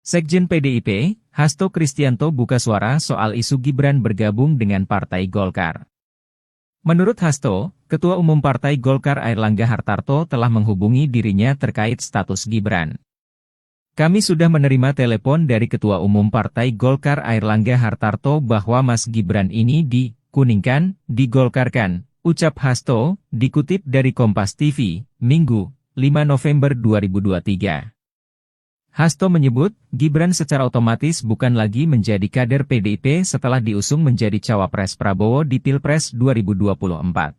Sekjen PDIP, Hasto Kristianto buka suara soal isu Gibran bergabung dengan Partai Golkar. Menurut Hasto, Ketua Umum Partai Golkar Airlangga Hartarto telah menghubungi dirinya terkait status Gibran. Kami sudah menerima telepon dari Ketua Umum Partai Golkar Airlangga Hartarto bahwa Mas Gibran ini dikuningkan, digolkarkan, ucap Hasto, dikutip dari Kompas TV, Minggu, 5 November 2023. Hasto menyebut, Gibran secara otomatis bukan lagi menjadi kader PDIP setelah diusung menjadi cawapres Prabowo di Pilpres 2024.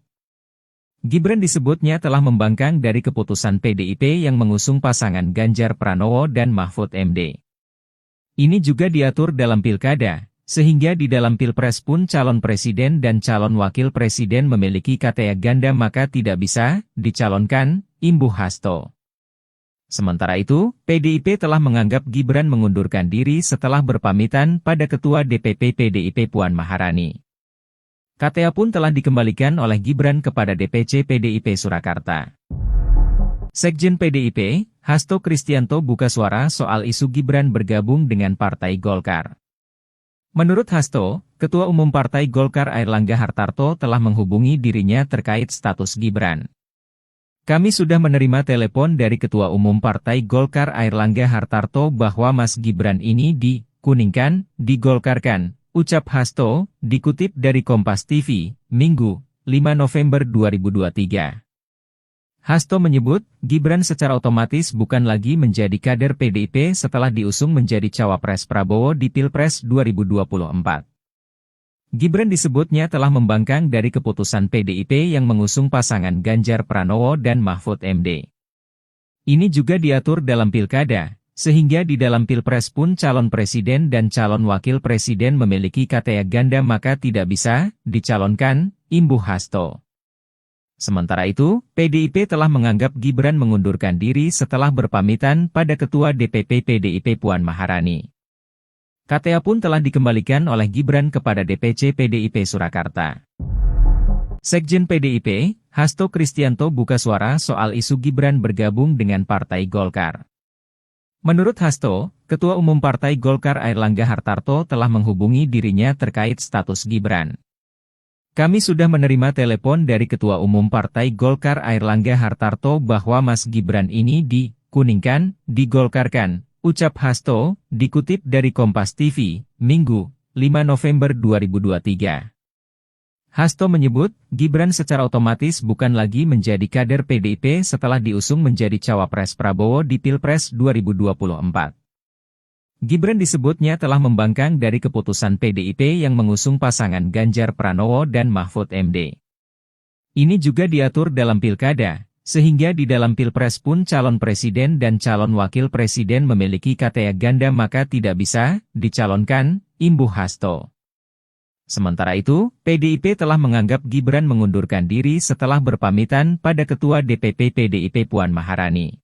Gibran disebutnya telah membangkang dari keputusan PDIP yang mengusung pasangan Ganjar Pranowo dan Mahfud MD. Ini juga diatur dalam pilkada, sehingga di dalam Pilpres pun calon presiden dan calon wakil presiden memiliki KTA ganda maka tidak bisa dicalonkan, imbuh Hasto. Sementara itu, PDIP telah menganggap Gibran mengundurkan diri setelah berpamitan pada Ketua DPP PDIP Puan Maharani. KTA pun telah dikembalikan oleh Gibran kepada DPC PDIP Surakarta. Sekjen PDIP, Hasto Kristianto buka suara soal isu Gibran bergabung dengan Partai Golkar. Menurut Hasto, Ketua Umum Partai Golkar Airlangga Hartarto telah menghubungi dirinya terkait status Gibran. Kami sudah menerima telepon dari Ketua Umum Partai Golkar Airlangga Hartarto bahwa Mas Gibran ini dikuningkan, digolkarkan, ucap Hasto, dikutip dari Kompas TV, Minggu, 5 November 2023. Hasto menyebut, Gibran secara otomatis bukan lagi menjadi kader PDIP setelah diusung menjadi cawapres Prabowo di Pilpres 2024. Gibran disebutnya telah membangkang dari keputusan PDIP yang mengusung pasangan Ganjar Pranowo dan Mahfud MD. Ini juga diatur dalam pilkada, sehingga di dalam Pilpres pun calon presiden dan calon wakil presiden memiliki KTA ganda maka tidak bisa dicalonkan, imbuh Hasto. Sementara itu, PDIP telah menganggap Gibran mengundurkan diri setelah berpamitan pada Ketua DPP PDIP Puan Maharani. KTA pun telah dikembalikan oleh Gibran kepada DPC PDIP Surakarta. Sekjen PDIP, Hasto Kristianto buka suara soal isu Gibran bergabung dengan Partai Golkar. Menurut Hasto, Ketua Umum Partai Golkar Airlangga Hartarto telah menghubungi dirinya terkait status Gibran. Kami sudah menerima telepon dari Ketua Umum Partai Golkar Airlangga Hartarto bahwa Mas Gibran ini dikuningkan, digolkarkan, ucap Hasto, dikutip dari Kompas TV, Minggu, 5 November 2023. Hasto menyebut, Gibran secara otomatis bukan lagi menjadi kader PDIP setelah diusung menjadi cawapres Prabowo di Pilpres 2024. Gibran disebutnya telah membangkang dari keputusan PDIP yang mengusung pasangan Ganjar Pranowo dan Mahfud MD. Ini juga diatur dalam pilkada, sehingga di dalam Pilpres pun calon presiden dan calon wakil presiden memiliki KTA ganda maka tidak bisa dicalonkan, imbuh Hasto. Sementara itu, PDIP telah menganggap Gibran mengundurkan diri setelah berpamitan pada Ketua DPP PDIP Puan Maharani.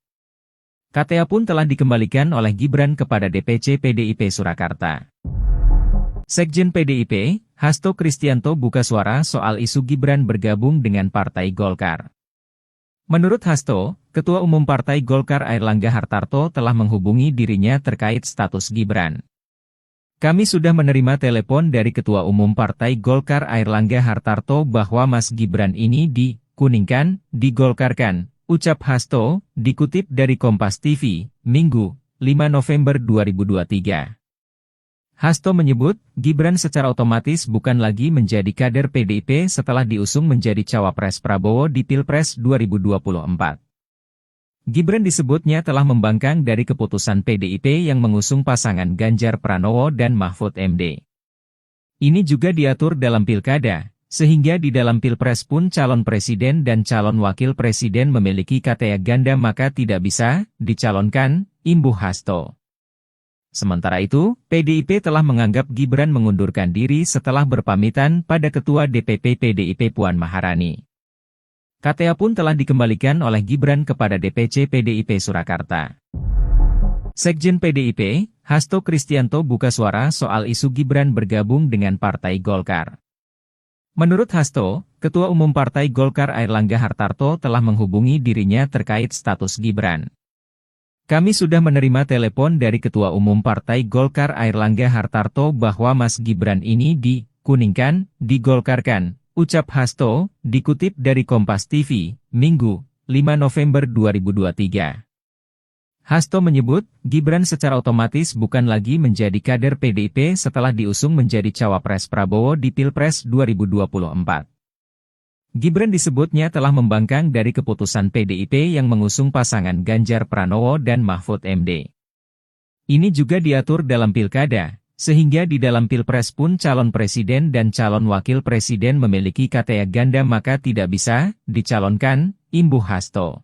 KTA pun telah dikembalikan oleh Gibran kepada DPC PDIP Surakarta. Sekjen PDIP, Hasto Kristianto buka suara soal isu Gibran bergabung dengan Partai Golkar. Menurut Hasto, Ketua Umum Partai Golkar Airlangga Hartarto telah menghubungi dirinya terkait status Gibran. Kami sudah menerima telepon dari Ketua Umum Partai Golkar Airlangga Hartarto bahwa Mas Gibran ini dikuningkan, digolkarkan, ucap Hasto, dikutip dari Kompas TV, Minggu, 5 November 2023. Hasto menyebut, Gibran secara otomatis bukan lagi menjadi kader PDIP setelah diusung menjadi cawapres Prabowo di Pilpres 2024. Gibran disebutnya telah membangkang dari keputusan PDIP yang mengusung pasangan Ganjar Pranowo dan Mahfud MD. Ini juga diatur dalam pilkada, sehingga di dalam Pilpres pun calon presiden dan calon wakil presiden memiliki KTA ganda maka tidak bisa dicalonkan, imbuh Hasto. Sementara itu, PDIP telah menganggap Gibran mengundurkan diri setelah berpamitan pada Ketua DPP PDIP Puan Maharani. KTA pun telah dikembalikan oleh Gibran kepada DPC PDIP Surakarta. Sekjen PDIP, Hasto Kristianto buka suara soal isu Gibran bergabung dengan Partai Golkar. Menurut Hasto, Ketua Umum Partai Golkar Airlangga Hartarto telah menghubungi dirinya terkait status Gibran. Kami sudah menerima telepon dari Ketua Umum Partai Golkar Airlangga Hartarto bahwa Mas Gibran ini dikuningkan, digolkarkan, ucap Hasto, dikutip dari Kompas TV, Minggu, 5 November 2023. Hasto menyebut, Gibran secara otomatis bukan lagi menjadi kader PDIP setelah diusung menjadi cawapres Prabowo di Pilpres 2024. Gibran disebutnya telah membangkang dari keputusan PDIP yang mengusung pasangan Ganjar Pranowo dan Mahfud MD. Ini juga diatur dalam pilkada, sehingga di dalam Pilpres pun calon presiden dan calon wakil presiden memiliki KTA ganda maka tidak bisa dicalonkan, imbuh Hasto.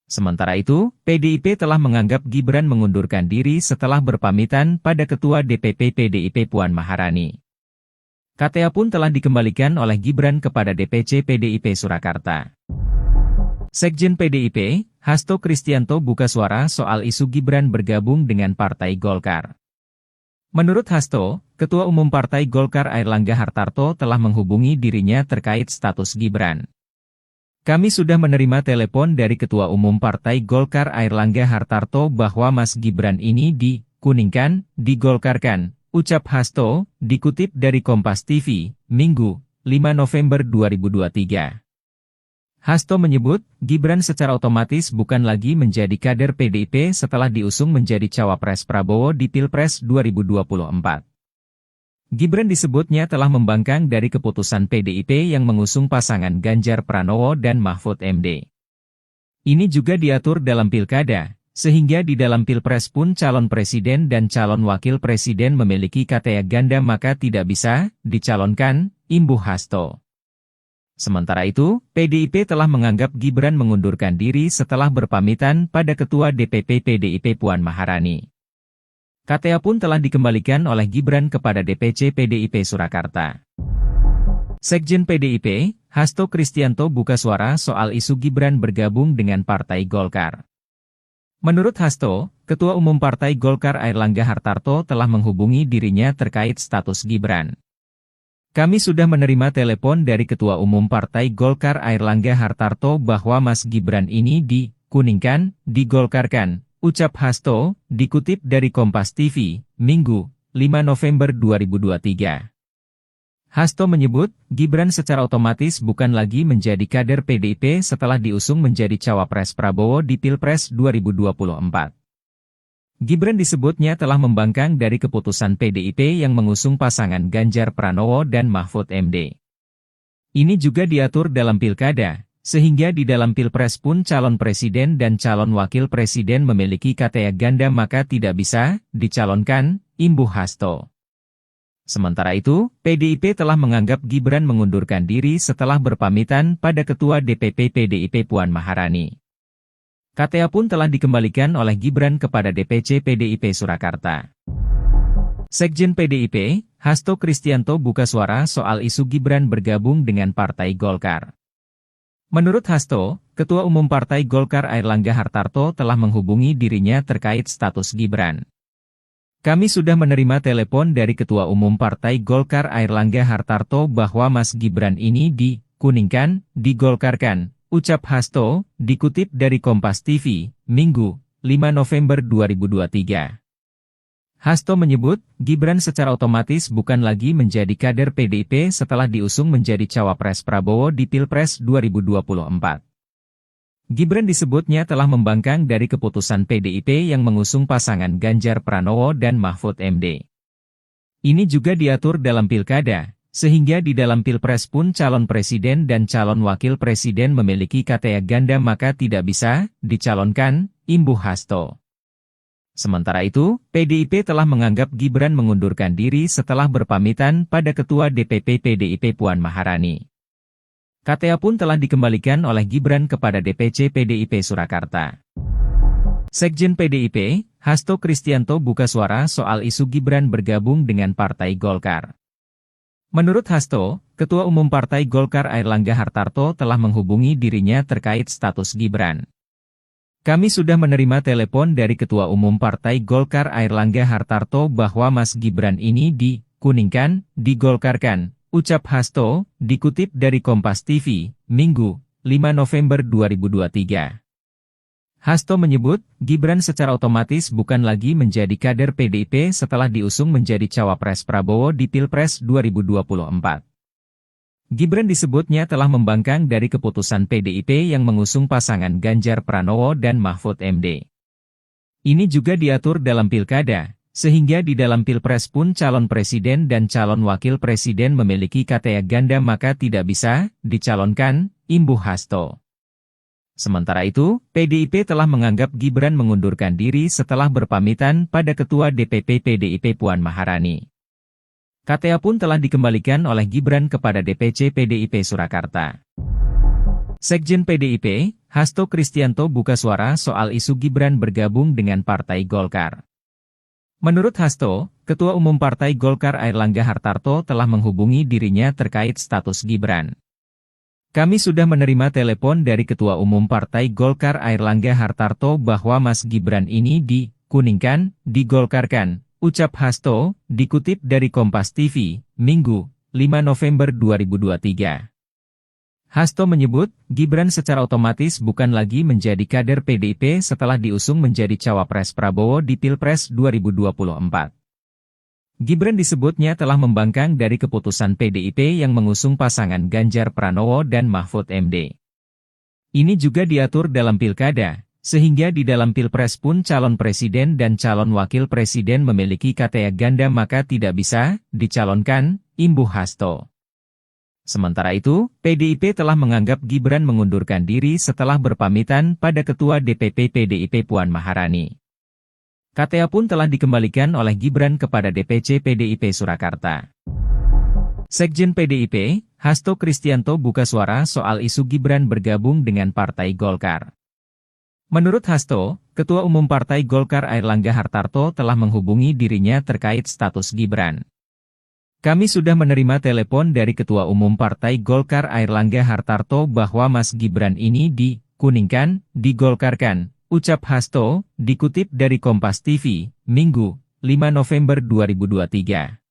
Sementara itu, PDIP telah menganggap Gibran mengundurkan diri setelah berpamitan pada Ketua DPP PDIP Puan Maharani. KTA pun telah dikembalikan oleh Gibran kepada DPC PDIP Surakarta. Sekjen PDIP, Hasto Kristianto buka suara soal isu Gibran bergabung dengan Partai Golkar. Menurut Hasto, Ketua Umum Partai Golkar Airlangga Hartarto telah menghubungi dirinya terkait status Gibran. Kami sudah menerima telepon dari Ketua Umum Partai Golkar Airlangga Hartarto bahwa Mas Gibran ini dikuningkan, digolkarkan, ucap Hasto, dikutip dari Kompas TV, Minggu, 5 November 2023. Hasto menyebut, Gibran secara otomatis bukan lagi menjadi kader PDIP setelah diusung menjadi cawapres Prabowo di Pilpres 2024. Gibran disebutnya telah membangkang dari keputusan PDIP yang mengusung pasangan Ganjar Pranowo dan Mahfud MD. Ini juga diatur dalam pilkada, sehingga di dalam Pilpres pun calon presiden dan calon wakil presiden memiliki KTA ganda maka tidak bisa dicalonkan, imbuh Hasto. Sementara itu, PDIP telah menganggap Gibran mengundurkan diri setelah berpamitan pada Ketua DPP PDIP Puan Maharani. KTA pun telah dikembalikan oleh Gibran kepada DPC PDIP Surakarta. Sekjen PDIP, Hasto Kristianto buka suara soal isu Gibran bergabung dengan Partai Golkar. Menurut Hasto, Ketua Umum Partai Golkar Airlangga Hartarto telah menghubungi dirinya terkait status Gibran. Kami sudah menerima telepon dari Ketua Umum Partai Golkar Airlangga Hartarto bahwa Mas Gibran ini dikuningkan, digolkarkan, ucap Hasto, dikutip dari Kompas TV, Minggu, 5 November 2023. Hasto menyebut, Gibran secara otomatis bukan lagi menjadi kader PDIP setelah diusung menjadi cawapres Prabowo di Pilpres 2024. Gibran disebutnya telah membangkang dari keputusan PDIP yang mengusung pasangan Ganjar Pranowo dan Mahfud MD. Ini juga diatur dalam pilkada, sehingga di dalam Pilpres pun calon presiden dan calon wakil presiden memiliki KTA ganda maka tidak bisa dicalonkan, imbuh Hasto. Sementara itu, PDIP telah menganggap Gibran mengundurkan diri setelah berpamitan pada Ketua DPP PDIP Puan Maharani. KTA pun telah dikembalikan oleh Gibran kepada DPC PDIP Surakarta. Sekjen PDIP, Hasto Kristianto buka suara soal isu Gibran bergabung dengan Partai Golkar. Menurut Hasto, Ketua Umum Partai Golkar Airlangga Hartarto telah menghubungi dirinya terkait status Gibran. Kami sudah menerima telepon dari Ketua Umum Partai Golkar Airlangga Hartarto bahwa Mas Gibran ini dikuningkan, digolkarkan, ucap Hasto, dikutip dari Kompas TV, Minggu, 5 November 2023. Hasto menyebut, Gibran secara otomatis bukan lagi menjadi kader PDIP setelah diusung menjadi cawapres Prabowo di Pilpres 2024. Gibran disebutnya telah membangkang dari keputusan PDIP yang mengusung pasangan Ganjar Pranowo dan Mahfud MD. Ini juga diatur dalam pilkada, sehingga di dalam Pilpres pun calon presiden dan calon wakil presiden memiliki KTA ganda maka tidak bisa dicalonkan, imbuh Hasto. Sementara itu, PDIP telah menganggap Gibran mengundurkan diri setelah berpamitan pada Ketua DPP PDIP Puan Maharani. KTA pun telah dikembalikan oleh Gibran kepada DPC PDIP Surakarta. Sekjen PDIP, Hasto Kristianto buka suara soal isu Gibran bergabung dengan Partai Golkar. Menurut Hasto, Ketua Umum Partai Golkar Airlangga Hartarto telah menghubungi dirinya terkait status Gibran. Kami sudah menerima telepon dari Ketua Umum Partai Golkar Airlangga Hartarto bahwa Mas Gibran ini dikuningkan, digolkarkan, ucap Hasto, dikutip dari Kompas TV, Minggu, 5 November 2023. Hasto menyebut, Gibran secara otomatis bukan lagi menjadi kader PDIP setelah diusung menjadi cawapres Prabowo di Pilpres 2024. Gibran disebutnya telah membangkang dari keputusan PDIP yang mengusung pasangan Ganjar Pranowo dan Mahfud MD. Ini juga diatur dalam pilkada, sehingga di dalam Pilpres pun calon presiden dan calon wakil presiden memiliki KTA ganda maka tidak bisa dicalonkan, imbuh Hasto. Sementara itu, PDIP telah menganggap Gibran mengundurkan diri setelah berpamitan pada Ketua DPP PDIP Puan Maharani. KTA pun telah dikembalikan oleh Gibran kepada DPC PDIP Surakarta. Sekjen PDIP, Hasto Kristianto buka suara soal isu Gibran bergabung dengan Partai Golkar. Menurut Hasto, Ketua Umum Partai Golkar Airlangga Hartarto telah menghubungi dirinya terkait status Gibran. Kami sudah menerima telepon dari Ketua Umum Partai Golkar Airlangga Hartarto bahwa Mas Gibran ini dikuningkan, digolkarkan, ucap Hasto, dikutip dari Kompas TV, Minggu, 5 November 2023. Hasto menyebut, Gibran secara otomatis bukan lagi menjadi kader PDIP setelah diusung menjadi cawapres Prabowo di Pilpres 2024. Gibran disebutnya telah membangkang dari keputusan PDIP yang mengusung pasangan Ganjar Pranowo dan Mahfud MD. Ini juga diatur dalam pilkada, sehingga di dalam Pilpres pun calon presiden dan calon wakil presiden memiliki KTA ganda maka tidak bisa dicalonkan, imbuh Hasto. Sementara itu, PDIP telah menganggap Gibran mengundurkan diri setelah berpamitan pada Ketua DPP PDIP Puan Maharani. KTA pun telah dikembalikan oleh Gibran kepada DPC PDIP Surakarta. Sekjen PDIP, Hasto Kristianto buka suara soal isu Gibran bergabung dengan Partai Golkar. Menurut Hasto, Ketua Umum Partai Golkar Airlangga Hartarto telah menghubungi dirinya terkait status Gibran. Kami sudah menerima telepon dari Ketua Umum Partai Golkar Airlangga Hartarto bahwa Mas Gibran ini dikuningkan, digolkarkan, ucap Hasto, dikutip dari Kompas TV, Minggu, 5 November 2023.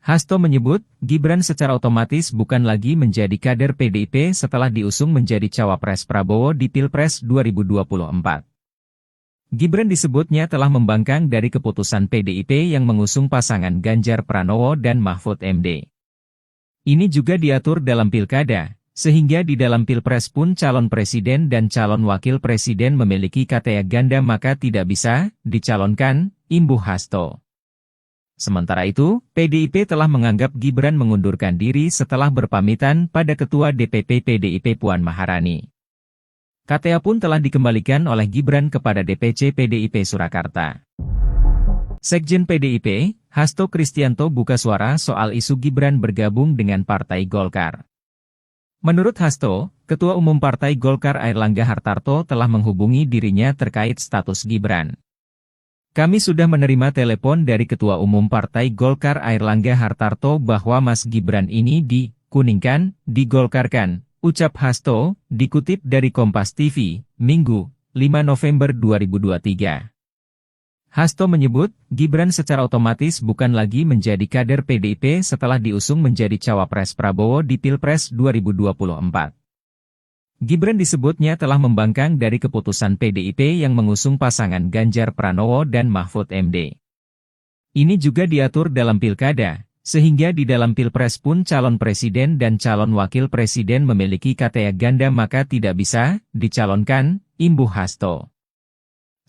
Hasto menyebut, Gibran secara otomatis bukan lagi menjadi kader PDIP setelah diusung menjadi cawapres Prabowo di Pilpres 2024. Gibran disebutnya telah membangkang dari keputusan PDIP yang mengusung pasangan Ganjar Pranowo dan Mahfud MD. Ini juga diatur dalam pilkada, sehingga di dalam Pilpres pun calon presiden dan calon wakil presiden memiliki KTA ganda maka tidak bisa dicalonkan, imbuh Hasto. Sementara itu, PDIP telah menganggap Gibran mengundurkan diri setelah berpamitan pada Ketua DPP PDIP Puan Maharani. KTA pun telah dikembalikan oleh Gibran kepada DPC PDIP Surakarta. Sekjen PDIP, Hasto Kristianto buka suara soal isu Gibran bergabung dengan Partai Golkar. Menurut Hasto, Ketua Umum Partai Golkar Airlangga Hartarto telah menghubungi dirinya terkait status Gibran. Kami sudah menerima telepon dari Ketua Umum Partai Golkar Airlangga Hartarto bahwa Mas Gibran ini dikuningkan, digolkarkan, ucap Hasto, dikutip dari Kompas TV, Minggu, 5 November 2023. Hasto menyebut, Gibran secara otomatis bukan lagi menjadi kader PDIP setelah diusung menjadi cawapres Prabowo di Pilpres 2024. Gibran disebutnya telah membangkang dari keputusan PDIP yang mengusung pasangan Ganjar Pranowo dan Mahfud MD. Ini juga diatur dalam pilkada, sehingga di dalam Pilpres pun calon presiden dan calon wakil presiden memiliki KTA ganda maka tidak bisa dicalonkan, imbuh Hasto.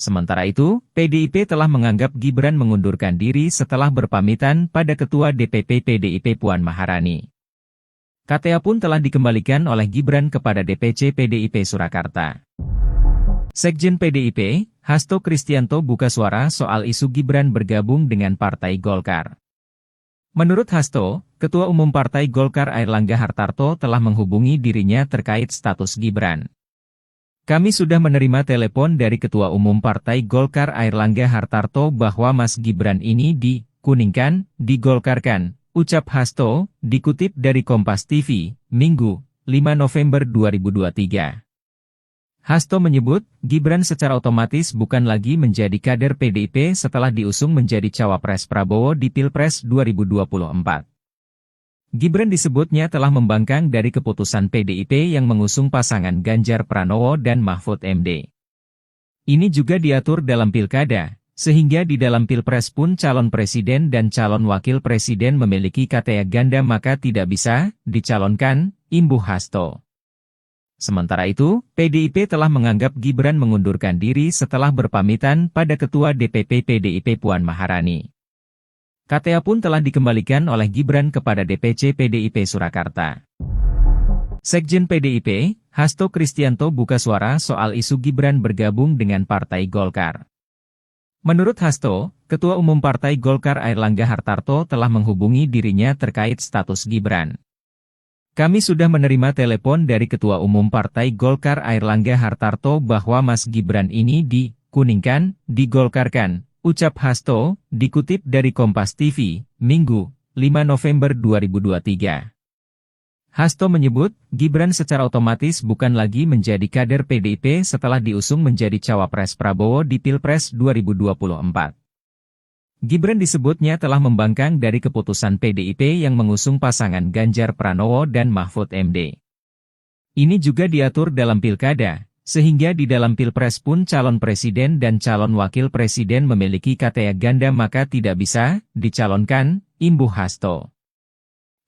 Sementara itu, PDIP telah menganggap Gibran mengundurkan diri setelah berpamitan pada Ketua DPP PDIP Puan Maharani. KTA pun telah dikembalikan oleh Gibran kepada DPC PDIP Surakarta. Sekjen PDIP, Hasto Kristianto buka suara soal isu Gibran bergabung dengan Partai Golkar. Menurut Hasto, Ketua Umum Partai Golkar Airlangga Hartarto telah menghubungi dirinya terkait status Gibran. Kami sudah menerima telepon dari Ketua Umum Partai Golkar Airlangga Hartarto bahwa Mas Gibran ini dikuningkan, digolkarkan, ucap Hasto, dikutip dari Kompas TV, Minggu, 5 November 2023. Hasto menyebut, Gibran secara otomatis bukan lagi menjadi kader PDIP setelah diusung menjadi cawapres Prabowo di Pilpres 2024. Gibran disebutnya telah membangkang dari keputusan PDIP yang mengusung pasangan Ganjar Pranowo dan Mahfud MD. Ini juga diatur dalam pilkada, sehingga di dalam pilpres pun calon presiden dan calon wakil presiden memiliki KTA ganda maka tidak bisa dicalonkan, imbuh Hasto. Sementara itu, PDIP telah menganggap Gibran mengundurkan diri setelah berpamitan pada Ketua DPP PDIP Puan Maharani. KTA pun telah dikembalikan oleh Gibran kepada DPC PDIP Surakarta. Sekjen PDIP, Hasto Kristianto buka suara soal isu Gibran bergabung dengan Partai Golkar. Menurut Hasto, Ketua Umum Partai Golkar Airlangga Hartarto telah menghubungi dirinya terkait status Gibran. Kami sudah menerima telepon dari Ketua Umum Partai Golkar Airlangga Hartarto bahwa Mas Gibran ini dikuningkan, digolkarkan, ucap Hasto, dikutip dari Kompas TV, Minggu, 5 November 2023. Hasto menyebut, Gibran secara otomatis bukan lagi menjadi kader PDIP setelah diusung menjadi cawapres Prabowo di Pilpres 2024. Gibran disebutnya telah membangkang dari keputusan PDIP yang mengusung pasangan Ganjar Pranowo dan Mahfud MD. Ini juga diatur dalam pilkada, sehingga di dalam pilpres pun calon presiden dan calon wakil presiden memiliki KTA ganda maka tidak bisa dicalonkan, imbuh Hasto.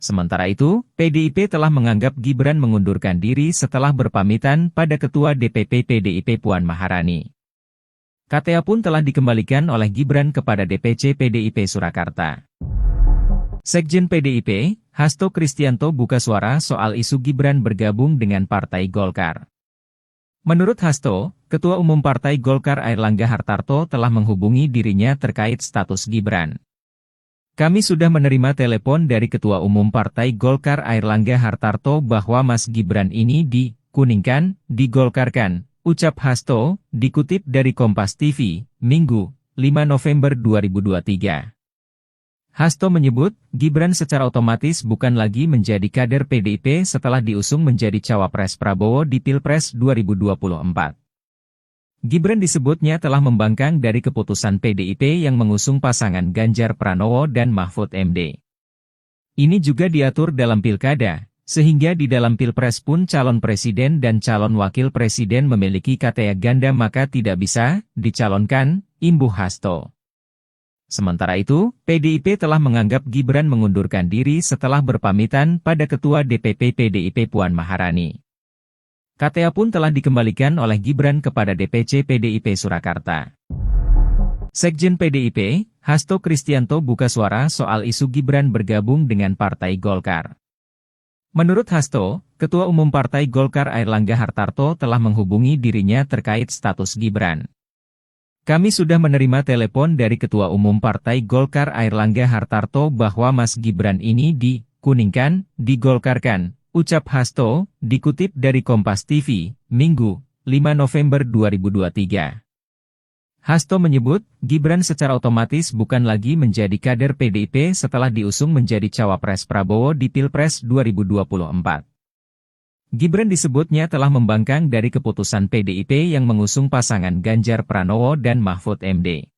Sementara itu, PDIP telah menganggap Gibran mengundurkan diri setelah berpamitan pada Ketua DPP PDIP Puan Maharani. KTA pun telah dikembalikan oleh Gibran kepada DPC PDIP Surakarta. Sekjen PDIP, Hasto Kristianto buka suara soal isu Gibran bergabung dengan Partai Golkar. Menurut Hasto, Ketua Umum Partai Golkar Airlangga Hartarto telah menghubungi dirinya terkait status Gibran. Kami sudah menerima telepon dari Ketua Umum Partai Golkar Airlangga Hartarto bahwa Mas Gibran ini dikuningkan, digolkarkan, ucap Hasto, dikutip dari Kompas TV, Minggu, 5 November 2023. Hasto menyebut, Gibran secara otomatis bukan lagi menjadi kader PDIP setelah diusung menjadi cawapres Prabowo di Pilpres 2024. Gibran disebutnya telah membangkang dari keputusan PDIP yang mengusung pasangan Ganjar Pranowo dan Mahfud MD. Ini juga diatur dalam pilkada, sehingga di dalam pilpres pun calon presiden dan calon wakil presiden memiliki KTA ganda maka tidak bisa dicalonkan, imbuh Hasto. Sementara itu, PDIP telah menganggap Gibran mengundurkan diri setelah berpamitan pada Ketua DPP PDIP Puan Maharani. KTA pun telah dikembalikan oleh Gibran kepada DPC PDIP Surakarta. Sekjen PDIP, Hasto Kristianto buka suara soal isu Gibran bergabung dengan Partai Golkar. Menurut Hasto, Ketua Umum Partai Golkar Airlangga Hartarto telah menghubungi dirinya terkait status Gibran. Kami sudah menerima telepon dari Ketua Umum Partai Golkar Airlangga Hartarto bahwa Mas Gibran ini dikuningkan, digolkarkan, ucap Hasto, dikutip dari Kompas TV, Minggu, 5 November 2023. Hasto menyebut, Gibran secara otomatis bukan lagi menjadi kader PDIP setelah diusung menjadi cawapres Prabowo di Pilpres 2024. Gibran disebutnya telah membangkang dari keputusan PDIP yang mengusung pasangan Ganjar Pranowo dan Mahfud MD.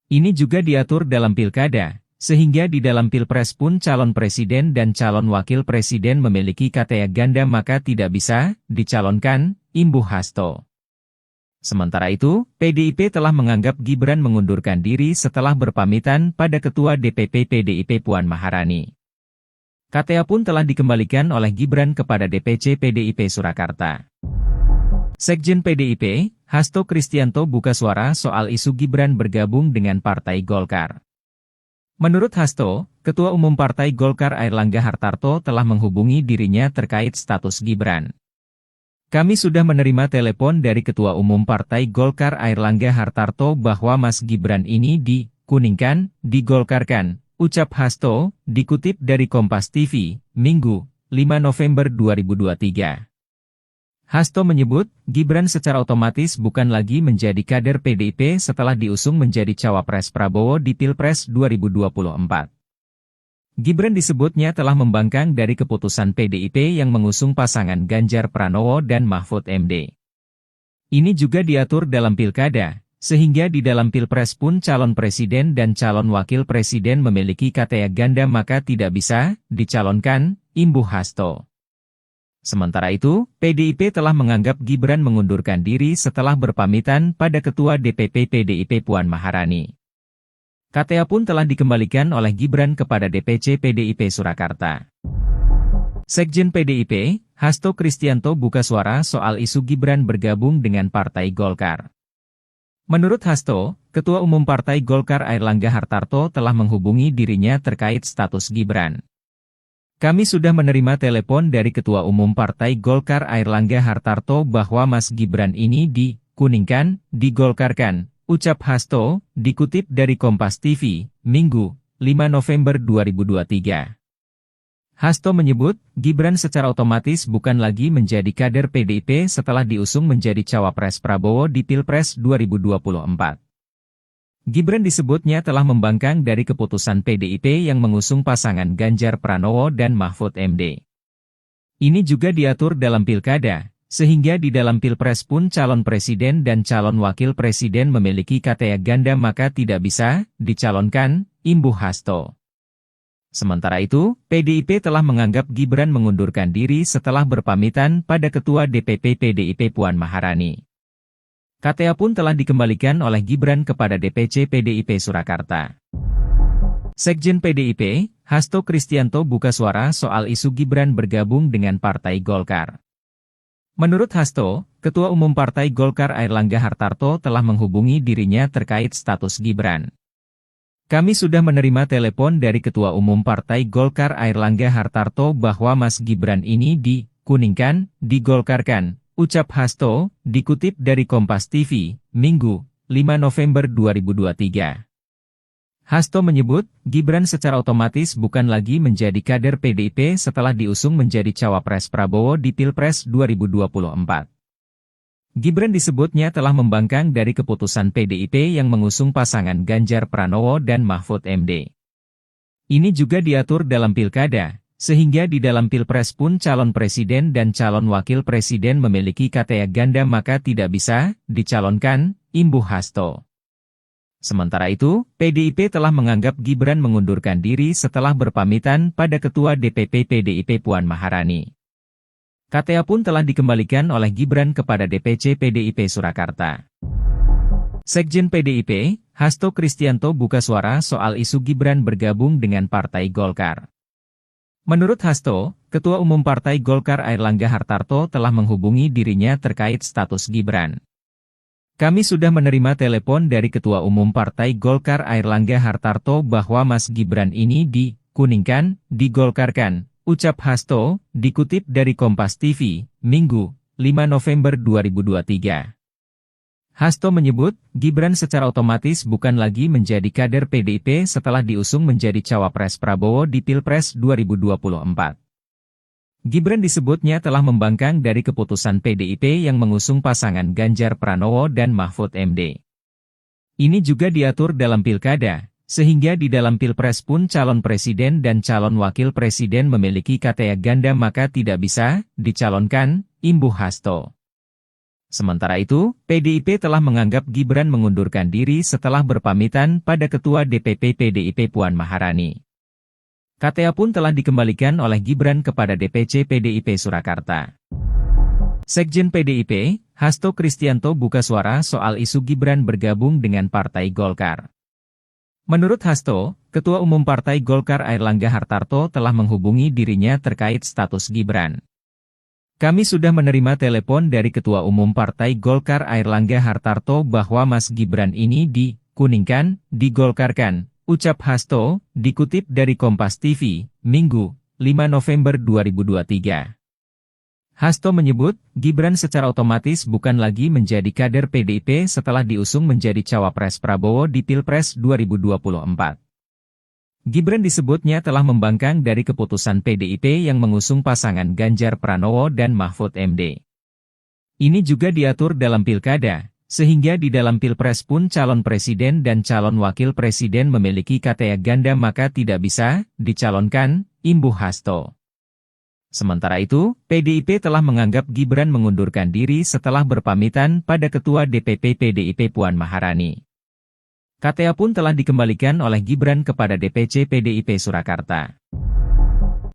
Ini juga diatur dalam pilkada, sehingga di dalam pilpres pun calon presiden dan calon wakil presiden memiliki KTA ganda maka tidak bisa dicalonkan, imbuh Hasto. Sementara itu, PDIP telah menganggap Gibran mengundurkan diri setelah berpamitan pada Ketua DPP PDIP Puan Maharani. KTA pun telah dikembalikan oleh Gibran kepada DPC PDIP Surakarta. Sekjen PDIP, Hasto Kristianto buka suara soal isu Gibran bergabung dengan Partai Golkar. Menurut Hasto, Ketua Umum Partai Golkar Airlangga Hartarto telah menghubungi dirinya terkait status Gibran. Kami sudah menerima telepon dari Ketua Umum Partai Golkar Airlangga Hartarto bahwa Mas Gibran ini dikuningkan, digolkarkan, ucap Hasto, dikutip dari Kompas TV, Minggu, 5 November 2023. Hasto menyebut, Gibran secara otomatis bukan lagi menjadi kader PDIP setelah diusung menjadi cawapres Prabowo di Pilpres 2024. Gibran disebutnya telah membangkang dari keputusan PDIP yang mengusung pasangan Ganjar Pranowo dan Mahfud MD. Ini juga diatur dalam pilkada, sehingga di dalam pilpres pun calon presiden dan calon wakil presiden memiliki KTA ganda maka tidak bisa dicalonkan, imbuh Hasto. Sementara itu, PDIP telah menganggap Gibran mengundurkan diri setelah berpamitan pada Ketua DPP PDIP Puan Maharani. KTA pun telah dikembalikan oleh Gibran kepada DPC PDIP Surakarta. Sekjen PDIP, Hasto Kristianto buka suara soal isu Gibran bergabung dengan Partai Golkar. Menurut Hasto, Ketua Umum Partai Golkar Airlangga Hartarto telah menghubungi dirinya terkait status Gibran. Kami sudah menerima telepon dari Ketua Umum Partai Golkar Airlangga Hartarto bahwa Mas Gibran ini dikuningkan, digolkarkan, ucap Hasto, dikutip dari Kompas TV, Minggu, 5 November 2023. Hasto menyebut, Gibran secara otomatis bukan lagi menjadi kader PDIP setelah diusung menjadi cawapres Prabowo di Pilpres 2024. Gibran disebutnya telah membangkang dari keputusan PDIP yang mengusung pasangan Ganjar Pranowo dan Mahfud MD. Ini juga diatur dalam pilkada, sehingga di dalam Pilpres pun calon presiden dan calon wakil presiden memiliki KTA ganda maka tidak bisa dicalonkan, imbuh Hasto. Sementara itu, PDIP telah menganggap Gibran mengundurkan diri setelah berpamitan pada Ketua DPP PDIP Puan Maharani. KTA pun telah dikembalikan oleh Gibran kepada DPC PDIP Surakarta. Sekjen PDIP, Hasto Kristianto buka suara soal isu Gibran bergabung dengan Partai Golkar. Menurut Hasto, Ketua Umum Partai Golkar Airlangga Hartarto telah menghubungi dirinya terkait status Gibran. Kami sudah menerima telepon dari Ketua Umum Partai Golkar Airlangga Hartarto bahwa Mas Gibran ini dikuningkan, digolkarkan, ucap Hasto, dikutip dari Kompas TV, Minggu, 5 November 2023. Hasto menyebut, Gibran secara otomatis bukan lagi menjadi kader PDIP setelah diusung menjadi cawapres Prabowo di Pilpres 2024. Gibran disebutnya telah membangkang dari keputusan PDIP yang mengusung pasangan Ganjar Pranowo dan Mahfud MD. Ini juga diatur dalam pilkada, sehingga di dalam Pilpres pun calon presiden dan calon wakil presiden memiliki KTA ganda maka tidak bisa dicalonkan, imbuh Hasto. Sementara itu, PDIP telah menganggap Gibran mengundurkan diri setelah berpamitan pada Ketua DPP PDIP Puan Maharani. KTA pun telah dikembalikan oleh Gibran kepada DPC PDIP Surakarta. Sekjen PDIP, Hasto Kristianto buka suara soal isu Gibran bergabung dengan Partai Golkar. Menurut Hasto, Ketua Umum Partai Golkar Airlangga Hartarto telah menghubungi dirinya terkait status Gibran. Kami sudah menerima telepon dari Ketua Umum Partai Golkar Airlangga Hartarto bahwa Mas Gibran ini dikuningkan, digolkarkan, ucap Hasto, dikutip dari Kompas TV, Minggu, 5 November 2023. Hasto menyebut, Gibran secara otomatis bukan lagi menjadi kader PDIP setelah diusung menjadi cawapres Prabowo di Pilpres 2024. Gibran disebutnya telah membangkang dari keputusan PDIP yang mengusung pasangan Ganjar Pranowo dan Mahfud MD. Ini juga diatur dalam pilkada, sehingga di dalam Pilpres pun calon presiden dan calon wakil presiden memiliki KTA ganda maka tidak bisa dicalonkan, imbuh Hasto. Sementara itu, PDIP telah menganggap Gibran mengundurkan diri setelah berpamitan pada Ketua DPP PDIP Puan Maharani. KTA pun telah dikembalikan oleh Gibran kepada DPC PDIP Surakarta. Sekjen PDIP, Hasto Kristianto buka suara soal isu Gibran bergabung dengan Partai Golkar. Menurut Hasto, Ketua Umum Partai Golkar Airlangga Hartarto telah menghubungi dirinya terkait status Gibran. Kami sudah menerima telepon dari Ketua Umum Partai Golkar Airlangga Hartarto bahwa Mas Gibran ini dikuningkan, digolkarkan, ucap Hasto, dikutip dari Kompas TV, Minggu, 5 November 2023. Hasto menyebut, Gibran secara otomatis bukan lagi menjadi kader PDIP setelah diusung menjadi cawapres Prabowo di Pilpres 2024. Gibran disebutnya telah membangkang dari keputusan PDIP yang mengusung pasangan Ganjar Pranowo dan Mahfud MD. Ini juga diatur dalam pilkada, sehingga di dalam Pilpres pun calon presiden dan calon wakil presiden memiliki KTA ganda maka tidak bisa dicalonkan, imbuh Hasto. Sementara itu, PDIP telah menganggap Gibran mengundurkan diri setelah berpamitan pada Ketua DPP PDIP Puan Maharani. KTA pun telah dikembalikan oleh Gibran kepada DPC PDIP Surakarta.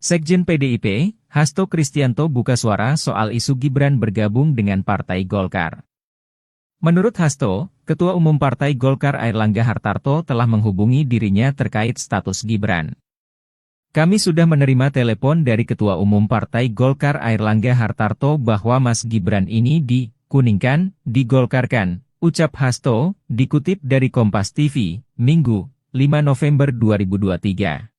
Sekjen PDIP, Hasto Kristianto buka suara soal isu Gibran bergabung dengan Partai Golkar. Menurut Hasto, Ketua Umum Partai Golkar Airlangga Hartarto telah menghubungi dirinya terkait status Gibran. Kami sudah menerima telepon dari Ketua Umum Partai Golkar Airlangga Hartarto bahwa Mas Gibran ini dikuningkan, digolkarkan, ucap Hasto, dikutip dari Kompas TV, Minggu, 5 November 2023.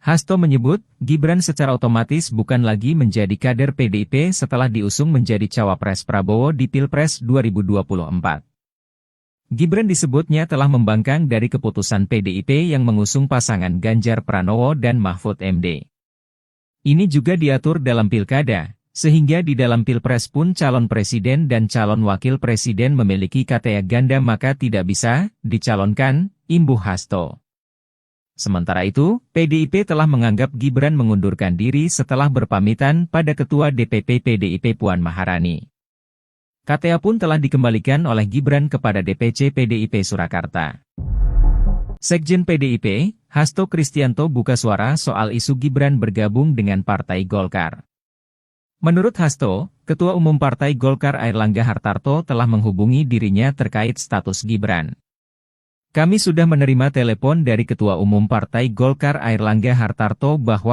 Hasto menyebut, Gibran secara otomatis bukan lagi menjadi kader PDIP setelah diusung menjadi cawapres Prabowo di Pilpres 2024. Gibran disebutnya telah membangkang dari keputusan PDIP yang mengusung pasangan Ganjar Pranowo dan Mahfud MD. Ini juga diatur dalam pilkada, sehingga di dalam Pilpres pun calon presiden dan calon wakil presiden memiliki KTA ganda maka tidak bisa dicalonkan, imbuh Hasto. Sementara itu, PDIP telah menganggap Gibran mengundurkan diri setelah berpamitan pada Ketua DPP PDIP Puan Maharani. KTA pun telah dikembalikan oleh Gibran kepada DPC PDIP Surakarta. Sekjen PDIP, Hasto Kristianto buka suara soal isu Gibran bergabung dengan Partai Golkar. Menurut Hasto, Ketua Umum Partai Golkar Airlangga Hartarto telah menghubungi dirinya terkait status Gibran. Kami sudah menerima telepon dari Ketua Umum Partai Golkar Airlangga Hartarto bahwa